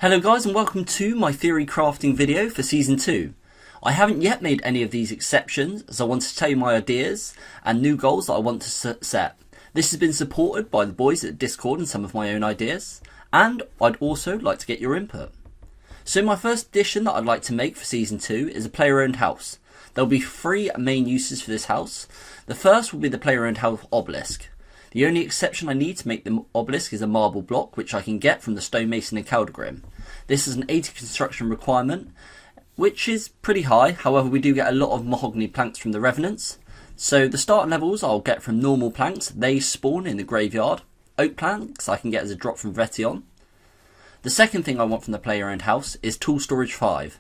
Hello guys and welcome to my theory crafting video for season 2. I haven't yet made any of these exceptions as I want to tell you my ideas and new goals that I want to set. This has been supported by the boys at Discord and some of my own ideas, and I'd also like to get your input. So my first addition that I'd like to make for season 2 is a player owned house. There will be 3 main uses for this house. The first will be the player owned house obelisk. The only exception I need to make the obelisk is a marble block, which I can get from the stonemason in Caldergrim. This is an 80 construction requirement, which is pretty high. However, we do get a lot of mahogany planks from the revenants. So the starting levels I'll get from normal planks. They spawn in the graveyard. Oak planks I can get as a drop from Vetion. The second thing I want from the player owned house is tool storage 5.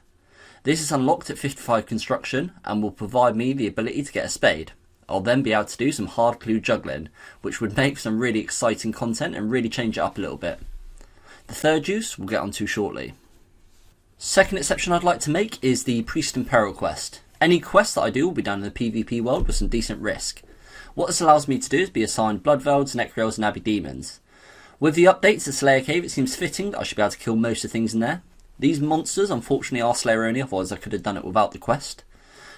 This is unlocked at 55 construction and will provide me the ability to get a spade. I'll then be able to do some hard clue juggling, which would make some really exciting content and really change it up a little bit. The third use we'll get onto shortly. Second exception I'd like to make is the Priest and Peril quest. Any quest that I do will be done in the PvP world with some decent risk. What this allows me to do is be assigned Bloodvelds, Necriels and Abbey Demons. With the updates to Slayer Cave, it seems fitting that I should be able to kill most of the things in there. These monsters unfortunately are Slayer only, otherwise I could have done it without the quest.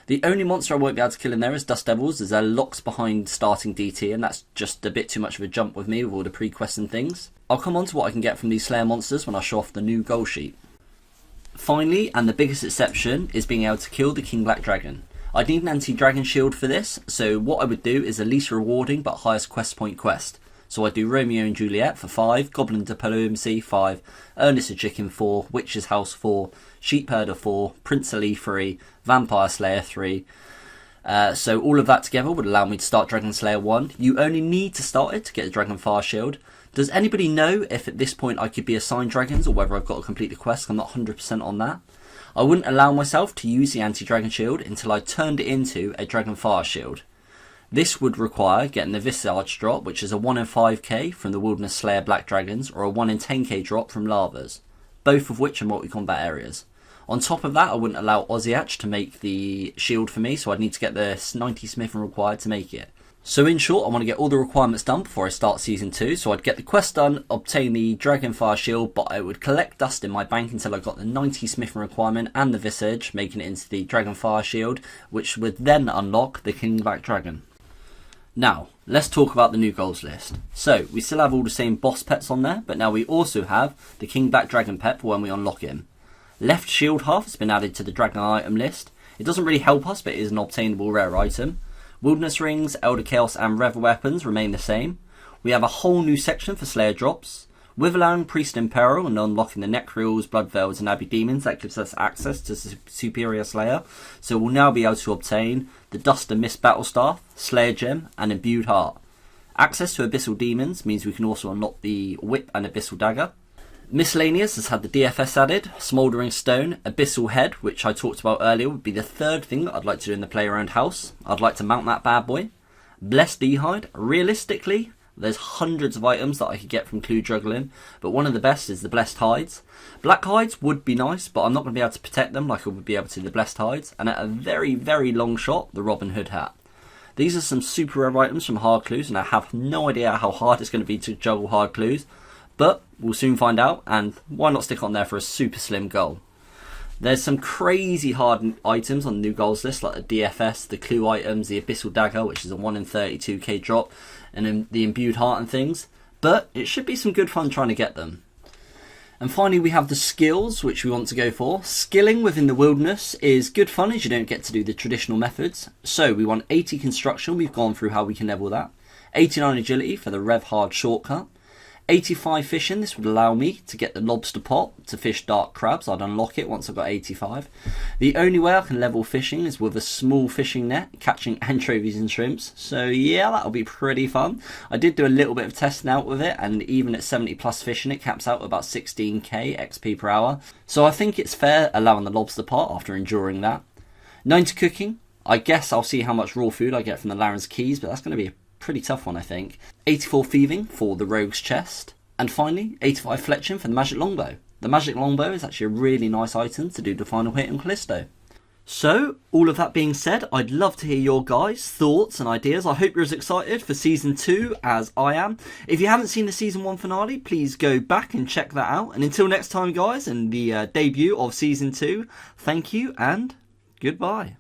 The only monster I won't be able to kill in there is Dust Devils, as they're locks behind starting DT, and that's just a bit too much of a jump with me with all the pre-quests and things. I'll come on to what I can get from these Slayer monsters when I show off the new goal sheet. Finally, and the biggest exception, is being able to kill the King Black Dragon. I need an anti-dragon shield for this, so what I would do is the least rewarding but highest quest point quest. So I do Romeo and Juliet for 5, Goblin Diplomacy 5, Ernest the Chicken 4, Witch's House 4, Sheepherder 4, Prince Ali 3, Vampire Slayer 3. So all of that together would allow me to start Dragon Slayer 1. You only need to start it to get the Dragon Fire Shield. Does anybody know if at this point I could be assigned dragons or whether I've got to complete the quest? I'm not 100% on that. I wouldn't allow myself to use the anti-dragon shield until I turned it into a Dragon Fire Shield. This would require getting the Visage drop, which is a 1 in 5k from the Wilderness Slayer Black Dragons, or a 1 in 10k drop from Lavas, both of which are multi-combat areas. On top of that, I wouldn't allow Oziach to make the shield for me, so I'd need to get the 90 smithing required to make it. So in short, I want to get all the requirements done before I start Season 2, so I'd get the quest done, obtain the Dragonfire Shield, but I would collect dust in my bank until I got the 90 smithing requirement and the Visage, making it into the Dragonfire Shield, which would then unlock the King Black Dragon. Now, let's talk about the new goals list. So, we still have all the same boss pets on there, but now we also have the King Black Dragon pet for when we unlock him. Left shield half has been added to the dragon item list. It doesn't really help us, but it is an obtainable rare item. Wilderness rings, Elder Chaos and Rev weapons remain the same. We have a whole new section for Slayer drops. Witherland, Priest in Peril, and unlocking the Necriels, Bloodvelds and Abbey Demons, that gives us access to Superior Slayer. So we'll now be able to obtain the Dust and Mist Battle Staff, Slayer Gem and Imbued Heart. Access to Abyssal Demons means we can also unlock the Whip and Abyssal Dagger. Miscellaneous has had the DFS added, Smouldering Stone, Abyssal Head, which I talked about earlier, would be the third thing that I'd like to do in the player owned house. I'd like to mount that bad boy. Blessed D'hide, realistically, there's hundreds of items that I could get from clue juggling, but one of the best is the Blessed Hides. Black Hides would be nice, but I'm not going to be able to protect them like I would be able to the Blessed Hides. And at a very, very long shot, the Robin Hood hat. These are some super rare items from hard clues, and I have no idea how hard it's going to be to juggle hard clues, but we'll soon find out, and why not stick on there for a super slim goal. There's some crazy hard items on the new goals list, like the DFS, the clue items, the Abyssal Dagger, which is a 1 in 32k drop, and then the Imbued Heart and things, but it should be some good fun trying to get them. And finally we have the skills, which we want to go for. Skilling within the wilderness is good fun as you don't get to do the traditional methods. So we want 80 construction, we've gone through how we can level that. 89 agility for the Rev Hard shortcut. 85 fishing, this would allow me to get the lobster pot to fish dark crabs. I'd unlock it once I've got 85. The only way I can level fishing is with a small fishing net, catching anchovies and shrimps. So yeah, that'll be pretty fun. I did do a little bit of testing out with it, and even at 70 plus fishing, it caps out at about 16k XP per hour. So I think it's fair allowing the lobster pot after enduring that. 90 cooking, I guess I'll see how much raw food I get from the Laren's Keys, but that's going to be a pretty tough one I think. 84 thieving for the rogue's chest, and finally 85 fletching for the magic longbow. The magic longbow is actually a really nice item to do the final hit on Callisto. So, all of that being said, I'd love to hear your guys' thoughts and ideas. I hope you're as excited for Season 2 as I am. If you haven't seen the Season 1 finale, please go back and check that out. And until next time, guys, and the debut of Season 2, thank you and goodbye.